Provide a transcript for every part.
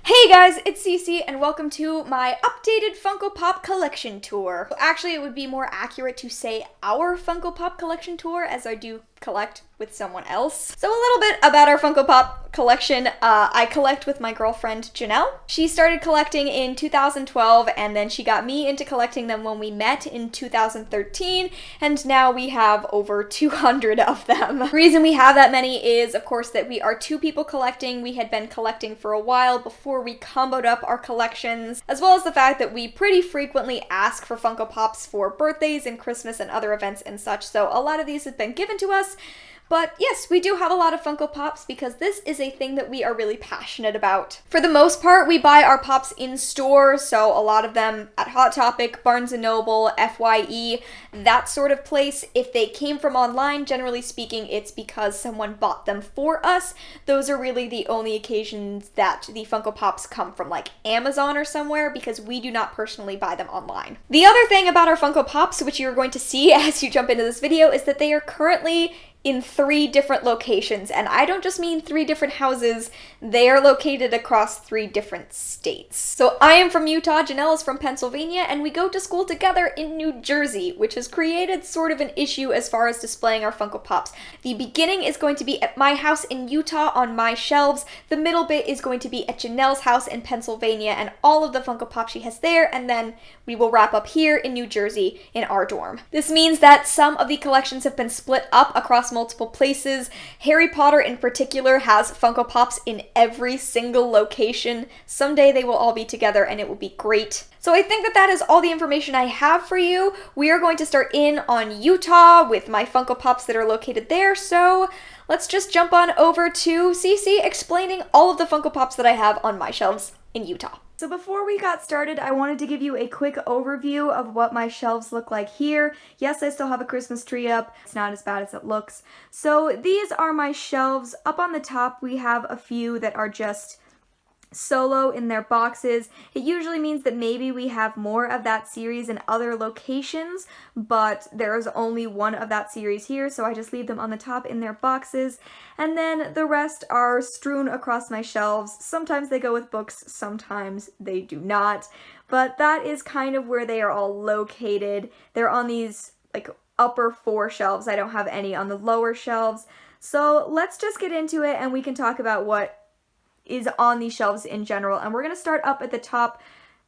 Hey guys, it's Cece and welcome to my updated Funko Pop collection tour. Actually, it would be more accurate to say our Funko Pop collection tour, as I do collect with someone else. So a little bit about our Funko Pop collection. I collect with my girlfriend Janelle. She started collecting in 2012 and then she got me into collecting them when we met in 2013, and now we have over 200 of them. The reason we have that many is, of course, that we are two people collecting. We had been collecting for a while before we comboed up our collections, as well as the fact that we pretty frequently ask for Funko Pops for birthdays and Christmas and other events and such, so a lot of these have been given to us. But yes, we do have a lot of Funko Pops because this is a thing that we are really passionate about. For the most part, we buy our Pops in store, so a lot of them at Hot Topic, Barnes & Noble, FYE, that sort of place. If they came from online, generally speaking, it's because someone bought them for us. Those are really the only occasions that the Funko Pops come from, like Amazon or somewhere, because we do not personally buy them online. The other thing about our Funko Pops, which you're going to see as you jump into this video, is that they are currently in 3 different locations, and I don't just mean 3 different houses, they are located across 3 different states. So I am from Utah, Janelle is from Pennsylvania, and we go to school together in New Jersey, which has created sort of an issue as far as displaying our Funko Pops. The beginning is going to be at my house in Utah on my shelves, the middle bit is going to be at Janelle's house in Pennsylvania and all of the Funko Pops she has there, and then we will wrap up here in New Jersey in our dorm. This means that some of the collections have been split up across multiple places. Harry Potter in particular has Funko Pops in every single location. Someday they will all be together and it will be great. So I think that that is all the information I have for you. We are going to start in on Utah with my Funko Pops that are located there, so let's just jump on over to Cece explaining all of the Funko Pops that I have on my shelves in Utah. So before we got started, I wanted to give you a quick overview of what my shelves look like here. Yes, I still have a Christmas tree up. It's not as bad as it looks. So these are my shelves. Up on the top, we have a few that are just solo in their boxes. It usually means that maybe we have more of that series in other locations, but there is only one of that series here, so I just leave them on the top in their boxes. And then the rest are strewn across my shelves. Sometimes they go with books, sometimes they do not, but that is kind of where they are all located. They're on these like upper 4 shelves. I don't have any on the lower shelves. So let's just get into it and we can talk about what is on these shelves in general. And we're going to start up at the top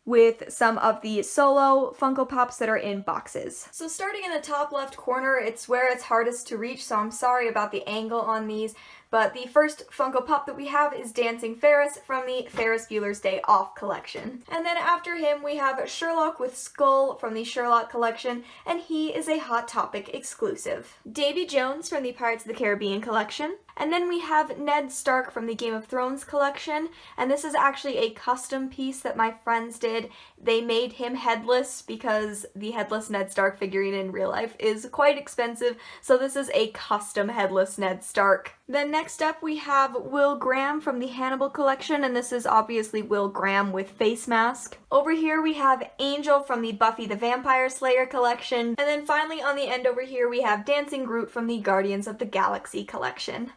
with some of the solo Funko Pops that are in boxes. So starting in the top left corner, it's where it's hardest to reach, so I'm sorry about the angle on these. But the first Funko Pop that we have is Dancing Ferris from the Ferris Bueller's Day Off collection. And then after him we have Sherlock with Skull from the Sherlock collection, and he is a Hot Topic exclusive. Davy Jones from the Pirates of the Caribbean collection. And then we have Ned Stark from the Game of Thrones collection, and this is actually a custom piece that my friends did. They made him headless because the headless Ned Stark figurine in real life is quite expensive, so this is a custom headless Ned Stark. Then next up we have Will Graham from the Hannibal collection, and this is obviously Will Graham with face mask. Over here we have Angel from the Buffy the Vampire Slayer collection, and then finally on the end over here we have Dancing Groot from the Guardians of the Galaxy collection.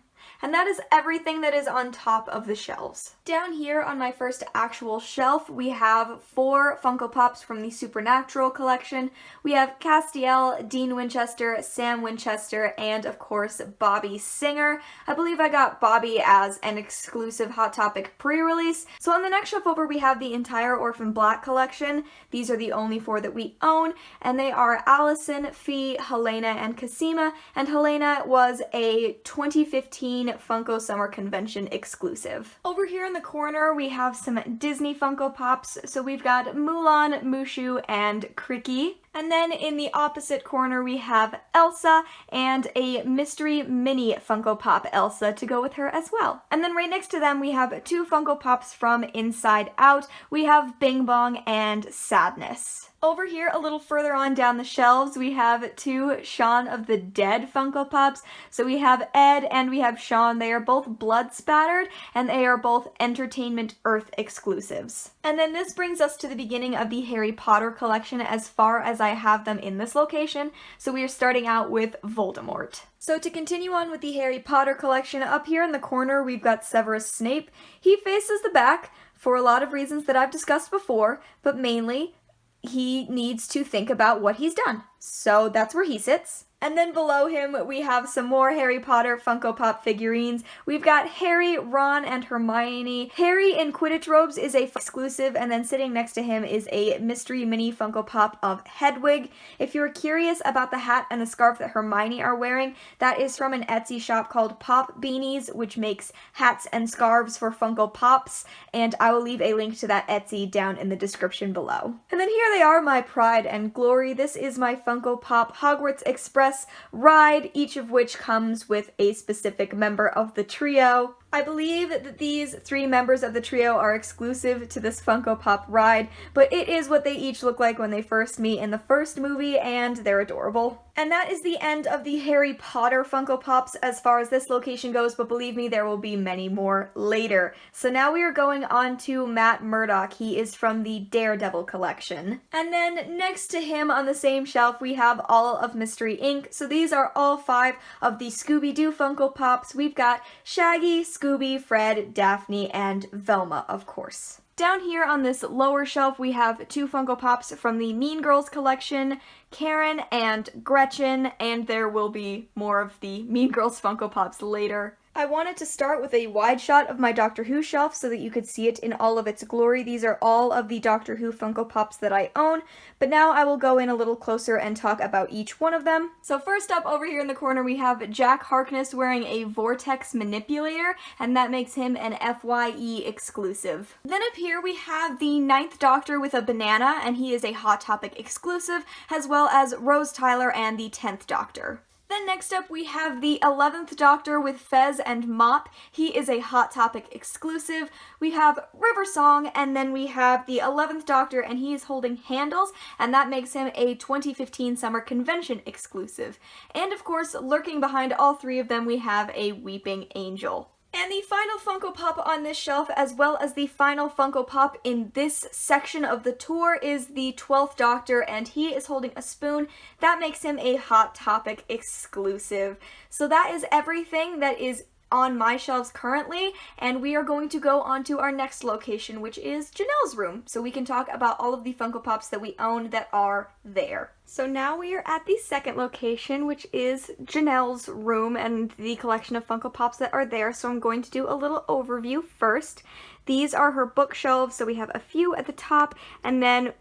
And that is everything that is on top of the shelves. Down here on my first actual shelf, we have 4 Funko Pops from the Supernatural collection. We have Castiel, Dean Winchester, Sam Winchester, and of course Bobby Singer. I believe I got Bobby as an exclusive Hot Topic pre-release. So on the next shelf over we have the entire Orphan Black collection. These are the only 4 that we own, and they are Allison, Fee, Helena, and Cosima, and Helena was a 2015 Funko Summer Convention exclusive. Over here in the corner we have some Disney Funko Pops, so we've got Mulan, Mushu, and Cricky. And then in the opposite corner we have Elsa and a mystery mini Funko Pop Elsa to go with her as well. And then right next to them we have 2 Funko Pops from Inside Out. We have Bing Bong and Sadness. Over here, a little further on down the shelves, we have 2 Shaun of the Dead Funko Pops. So we have Ed and we have Shaun. They are both blood spattered and they are both Entertainment Earth exclusives. And then this brings us to the beginning of the Harry Potter collection as far as I have them in this location. So we are starting out with Voldemort. So to continue on with the Harry Potter collection, up here in the corner we've got Severus Snape. He faces the back. for a lot of reasons that I've discussed before, but mainly he needs to think about what he's done. So that's where he sits. And then below him, we have some more Harry Potter Funko Pop figurines. We've got Harry, Ron, and Hermione. Harry in Quidditch robes is a exclusive, and then sitting next to him is a mystery mini Funko Pop of Hedwig. If you're curious about the hat and the scarf that Hermione are wearing, that is from an Etsy shop called Pop Beanies, which makes hats and scarves for Funko Pops, and I will leave a link to that Etsy down in the description below. And then here they are, my pride and glory. This is my Funko Pop Hogwarts Express ride, each of which comes with a specific member of the trio. I believe that these 3 members of the trio are exclusive to this Funko Pop ride, but it is what they each look like when they first meet in the first movie, and they're adorable. And that is the end of the Harry Potter Funko Pops as far as this location goes, but believe me, there will be many more later. So now we are going on to Matt Murdock. He is from the Daredevil collection. And then next to him on the same shelf, we have all of Mystery Inc. So these are all 5 of the Scooby-Doo Funko Pops. We've got Shaggy, Scooby, Fred, Daphne, and Velma, of course. Down here on this lower shelf, we have 2 Funko Pops from the Mean Girls collection, Karen and Gretchen, and there will be more of the Mean Girls Funko Pops later. I wanted to start with a wide shot of my Doctor Who shelf so that you could see it in all of its glory. These are all of the Doctor Who Funko Pops that I own, but now I will go in a little closer and talk about each one of them. So first up, over here in the corner, we have Jack Harkness wearing a Vortex Manipulator, and that makes him an FYE exclusive. Then up here we have the 9th Doctor with a banana, and he is a Hot Topic exclusive, as well as Rose Tyler and the 10th Doctor. Then next up we have the 11th Doctor with Fez and Mop. He is a Hot Topic exclusive. We have River Song, and then we have the 11th Doctor, and he is holding handles, and that makes him a 2015 Summer Convention exclusive. And of course, lurking behind all 3 of them, we have a Weeping Angel. And the final Funko Pop on this shelf, as well as the final Funko Pop in this section of the tour, is the 12th Doctor, and he is holding a spoon. That makes him a Hot Topic exclusive. So that is everything that is on my shelves currently, and we are going to go on to our next location, which is Janelle's room, so we can talk about all of the Funko Pops that we own that are there. So now we are at the second location, which is Janelle's room and the collection of Funko Pops that are there, so I'm going to do a little overview first. These are her bookshelves, so we have a few at the top, and then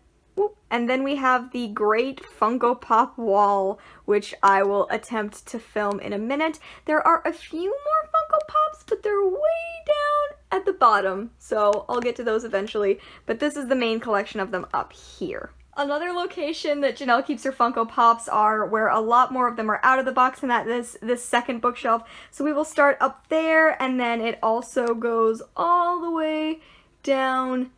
we have the great Funko Pop wall, which I will attempt to film in a minute. There are a few more Funko Pops, but they're way down at the bottom, so I'll get to those eventually, but this is the main collection of them up here. Another location that Janelle keeps her Funko Pops are where a lot more of them are out of the box, and that is this second bookshelf. So we will start up there, and then it also goes all the way down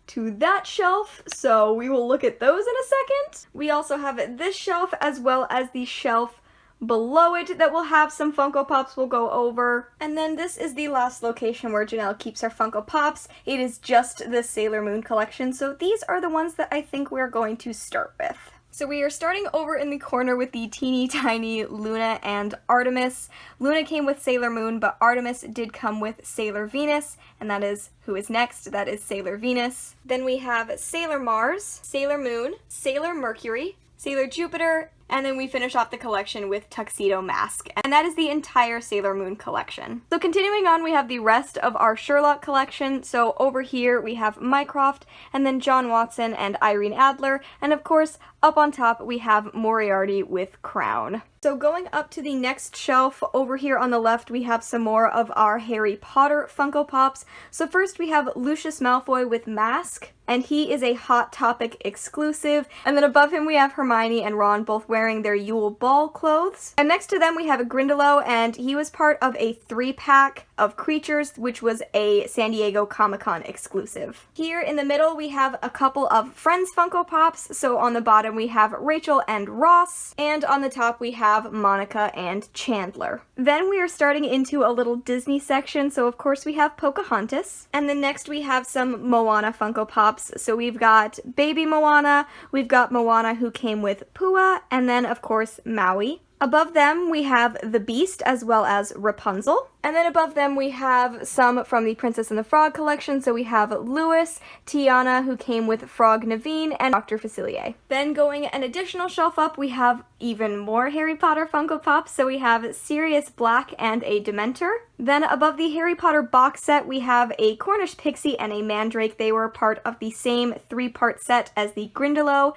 to that shelf, so we will look at those in a second. We also have this shelf as well as the shelf below it that will have some Funko Pops we'll go over. And then this is the last location where Janelle keeps her Funko Pops. It is just the Sailor Moon collection, so these are the ones that I think we're going to start with. So we are starting over in the corner with the teeny tiny Luna and Artemis. Luna came with Sailor Moon, but Artemis did come with Sailor Venus, and that is who is next. That is Sailor Venus. Then we have Sailor Mars, Sailor Moon, Sailor Mercury, Sailor Jupiter, and then we finish off the collection with Tuxedo Mask. And that is the entire Sailor Moon collection. So continuing on, we have the rest of our Sherlock collection. So over here we have Mycroft, and then John Watson and Irene Adler, and of course up on top we have Moriarty with Crown. So going up to the next shelf, over here on the left we have some more of our Harry Potter Funko Pops. So first we have Lucius Malfoy with Mask, and he is a Hot Topic exclusive. And then above him we have Hermione and Ron both wearing their Yule Ball clothes. And next to them we have a Grindylow, and he was part of a 3-pack of Creatures, which was a San Diego Comic-Con exclusive. Here in the middle we have a couple of Friends Funko Pops. So on the bottom we have Rachel and Ross, and on the top we have Monica and Chandler. Then we are starting into a little Disney section, so of course we have Pocahontas. And then next we have some Moana Funko Pops. So we've got Baby Moana, we've got Moana who came with Pua, and then of course Maui. Above them we have the Beast as well as Rapunzel. And then above them we have some from the Princess and the Frog collection. So we have Louis, Tiana, who came with Frog Naveen, and Dr. Facilier. Then going an additional shelf up, we have even more Harry Potter Funko Pops. So we have Sirius Black and a Dementor. Then above the Harry Potter box set, we have a Cornish Pixie and a Mandrake. They were part of the same 3-part set as the Grindylow.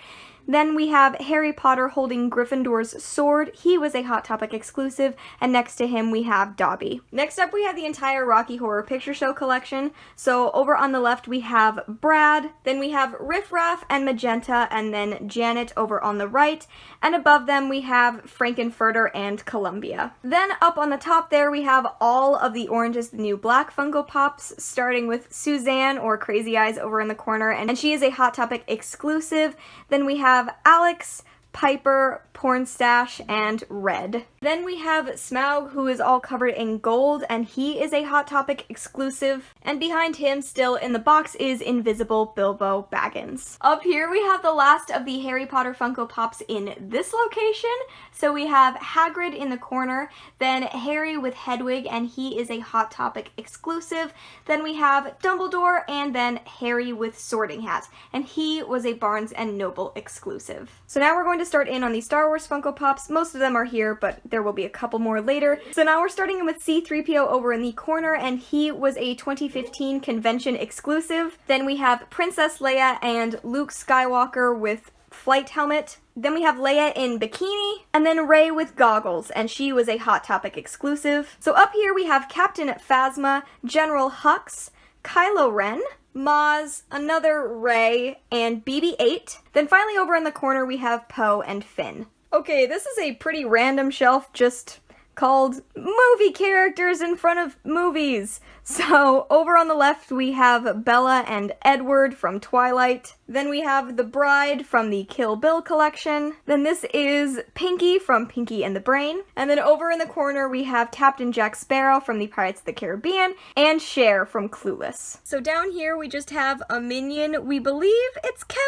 Then we have Harry Potter holding Gryffindor's sword. He was a Hot Topic exclusive, and next to him we have Dobby. Next up we have the entire Rocky Horror Picture Show collection. So over on the left we have Brad, then we have Riff Raff and Magenta, and then Janet over on the right, and above them we have Frankenfurter and Columbia. Then up on the top there we have all of the Orange is the New Black Funko Pops, starting with Suzanne, or Crazy Eyes, over in the corner, and she is a Hot Topic exclusive. Then we have Alex, Piper, Pornstache, and Red. Then we have Smaug, who is all covered in gold, and he is a Hot Topic exclusive. And behind him, still in the box, is Invisible Bilbo Baggins. Up here we have the last of the Harry Potter Funko Pops in this location. So we have Hagrid in the corner, then Harry with Hedwig, and he is a Hot Topic exclusive. Then we have Dumbledore, and then Harry with Sorting Hat, and he was a Barnes & Noble exclusive. So now we're going to start in on the Star Wars Funko Pops. Most of them are here, but there will be a couple more later. So now we're starting with C-3PO over in the corner, and he was a 2015 convention exclusive. Then we have Princess Leia and Luke Skywalker with flight helmet. Then we have Leia in bikini, and then Rey with goggles, and she was a Hot Topic exclusive. So up here we have Captain Phasma, General Hux, Kylo Ren, Maz, another Rey, and BB-8. Then finally over in the corner we have Poe and Finn. Okay, this is a pretty random shelf just called movie characters in front of movies. So over on the left we have Bella and Edward from Twilight. Then we have the Bride from the Kill Bill collection. Then this is Pinky from Pinky and the Brain. And then over in the corner we have Captain Jack Sparrow from the Pirates of the Caribbean and Cher from Clueless. So down here we just have a minion. We believe it's Kevin.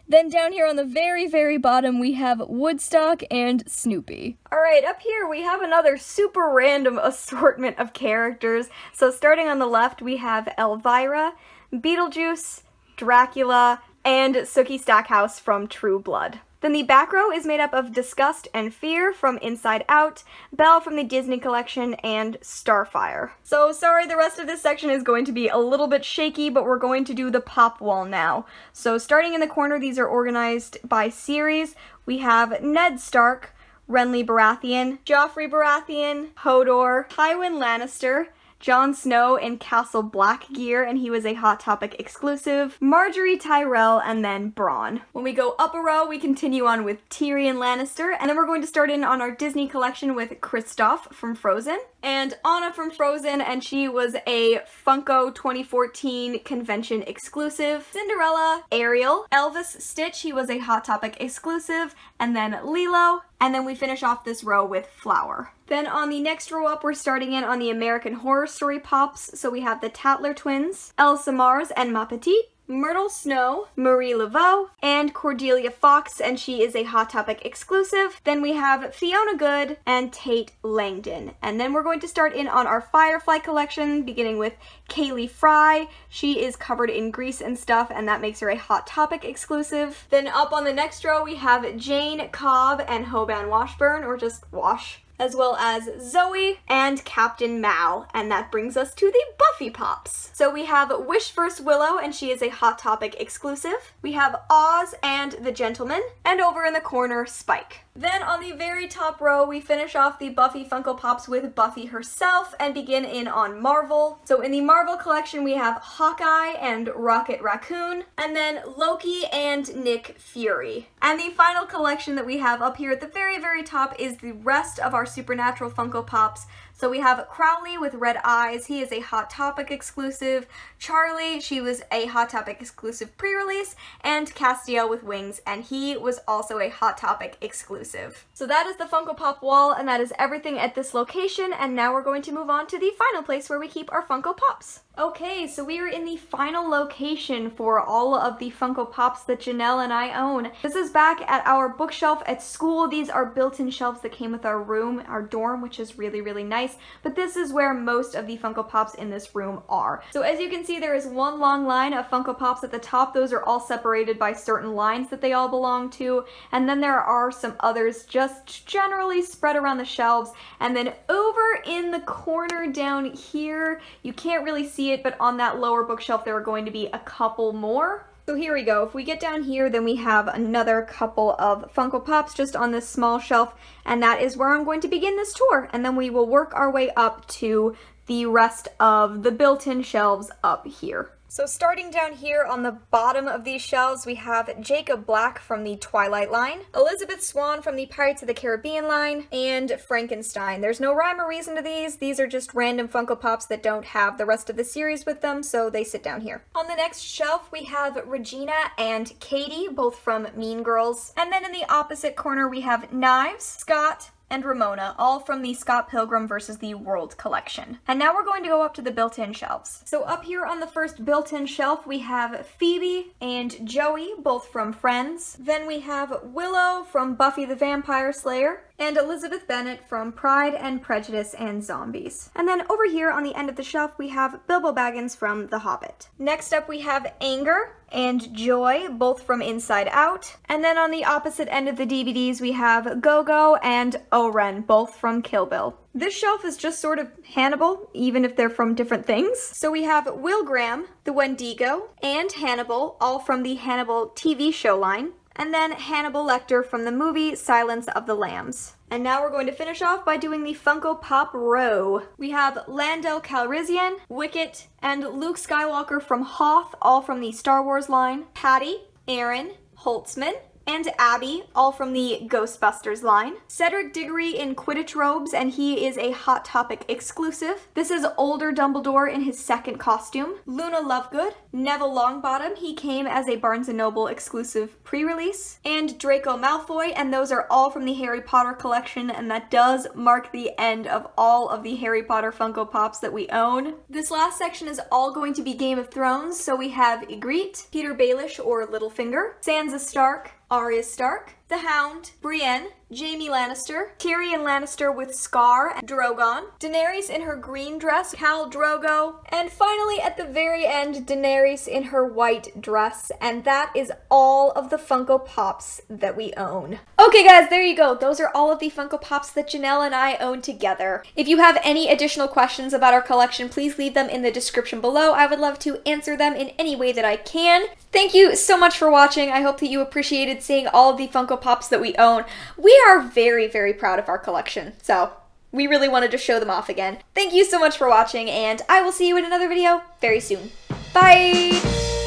Then down here on the very, very bottom, we have Woodstock and Snoopy. Alright, up here we have another super random assortment of characters. So starting on the left, we have Elvira, Beetlejuice, Dracula, and Sookie Stackhouse from True Blood. Then the back row is made up of Disgust and Fear from Inside Out, Belle from the Disney collection, and Starfire. So sorry, the rest of this section is going to be a little bit shaky, but we're going to do the pop wall now. So starting in the corner, these are organized by series. We have Ned Stark, Renly Baratheon, Joffrey Baratheon, Hodor, Tywin Lannister, Jon Snow in Castle Black gear, and he was a Hot Topic exclusive, Marjorie Tyrell, and then Bronn. When we go up a row, we continue on with Tyrion Lannister, and then we're going to start in on our Disney collection with Kristoff from Frozen, and Anna from Frozen, and she was a Funko 2014 convention exclusive, Cinderella, Ariel, Elvis Stitch, he was a Hot Topic exclusive, and then Lilo, and then we finish off this row with Flower. Then on the next row up, we're starting in on the American Horror Story Pops. So we have the Tatler twins, Elsa Mars and Ma Petite, Myrtle Snow, Marie Laveau, and Cordelia Fox, and she is a Hot Topic exclusive. Then we have Fiona Good and Tate Langdon. And then we're going to start in on our Firefly collection, beginning with Kaylee Fry. She is covered in grease and stuff, and that makes her a Hot Topic exclusive. Then up on the next row, we have Jane Cobb and Hoban Washburn, or just Wash, as well as Zoe and Captain Mal, and that brings us to the Buffy Pops. So we have Wish vs. Willow, and she is a Hot Topic exclusive. We have Oz and the Gentleman, and over in the corner, Spike. Then on the very top row, we finish off the Buffy Funko Pops with Buffy herself and begin in on Marvel. So in the Marvel collection, we have Hawkeye and Rocket Raccoon, and then Loki and Nick Fury. And the final collection that we have up here at the very, very top is the rest of our Supernatural Funko Pops. So we have Crowley with red eyes. He is a Hot Topic exclusive. Charlie, she was a Hot Topic exclusive pre-release. And Castiel with wings, and he was also a Hot Topic exclusive. So that is the Funko Pop wall, and that is everything at this location. And now we're going to move on to the final place where we keep our Funko Pops. Okay, so we are in the final location for all of the Funko Pops that Janelle and I own. This is back at our bookshelf at school. These are built-in shelves that came with our room, our dorm, which is really, really nice. But this is where most of the Funko Pops in this room are. So as you can see, there is one long line of Funko Pops at the top. Those are all separated by certain lines that they all belong to. And then there are some others just generally spread around the shelves. And then over in the corner down here, you can't really see it, but on that lower bookshelf there are going to be a couple more. So here we go. If we get down here, then we have another couple of Funko Pops just on this small shelf, and that is where I'm going to begin this tour. And then we will work our way up to the rest of the built-in shelves up here. So starting down here on the bottom of these shelves, we have Jacob Black from the Twilight line, Elizabeth Swann from the Pirates of the Caribbean line, and Frankenstein. There's no rhyme or reason to these. These are just random Funko Pops that don't have the rest of the series with them, so they sit down here. On the next shelf, we have Regina and Katie, both from Mean Girls. And then in the opposite corner, we have Knives, Scott, and Ramona, all from the Scott Pilgrim vs. the World collection. And now we're going to go up to the built-in shelves. So up here on the first built-in shelf, we have Phoebe and Joey, both from Friends. Then we have Willow from Buffy the Vampire Slayer, and Elizabeth Bennet from Pride and Prejudice and Zombies. And then over here on the end of the shelf, we have Bilbo Baggins from The Hobbit. Next up, we have Anger and Joy, both from Inside Out. And then on the opposite end of the DVDs, we have Go-Go and Oren, both from Kill Bill. This shelf is just sort of Hannibal, even if they're from different things. So we have Will Graham, the Wendigo, and Hannibal, all from the Hannibal TV show line. And then Hannibal Lecter from the movie Silence of the Lambs. And now we're going to finish off by doing the Funko Pop row. We have Lando Calrissian, Wicket, and Luke Skywalker from Hoth, all from the Star Wars line, Patty, Aaron, Holtzman, and Abby, all from the Ghostbusters line. Cedric Diggory in Quidditch robes, and he is a Hot Topic exclusive. This is older Dumbledore in his second costume. Luna Lovegood, Neville Longbottom, he came as a Barnes & Noble exclusive pre-release. And Draco Malfoy, and those are all from the Harry Potter collection, and that does mark the end of all of the Harry Potter Funko Pops that we own. This last section is all going to be Game of Thrones, so we have Ygritte, Peter Baelish or Littlefinger, Sansa Stark, Arya Stark, the Hound, Brienne, Jaime Lannister, Tyrion Lannister with Scar, Drogon, Daenerys in her green dress, Khal Drogo, and finally at the very end, Daenerys in her white dress. And that is all of the Funko Pops that we own. Okay guys, there you go. Those are all of the Funko Pops that Janelle and I own together. If you have any additional questions about our collection, please leave them in the description below. I would love to answer them in any way that I can. Thank you so much for watching. I hope that you appreciated seeing all of the Funko Pops that we own. We are very, very proud of our collection, so we really wanted to show them off again. Thank you so much for watching, and I will see you in another video very soon. Bye!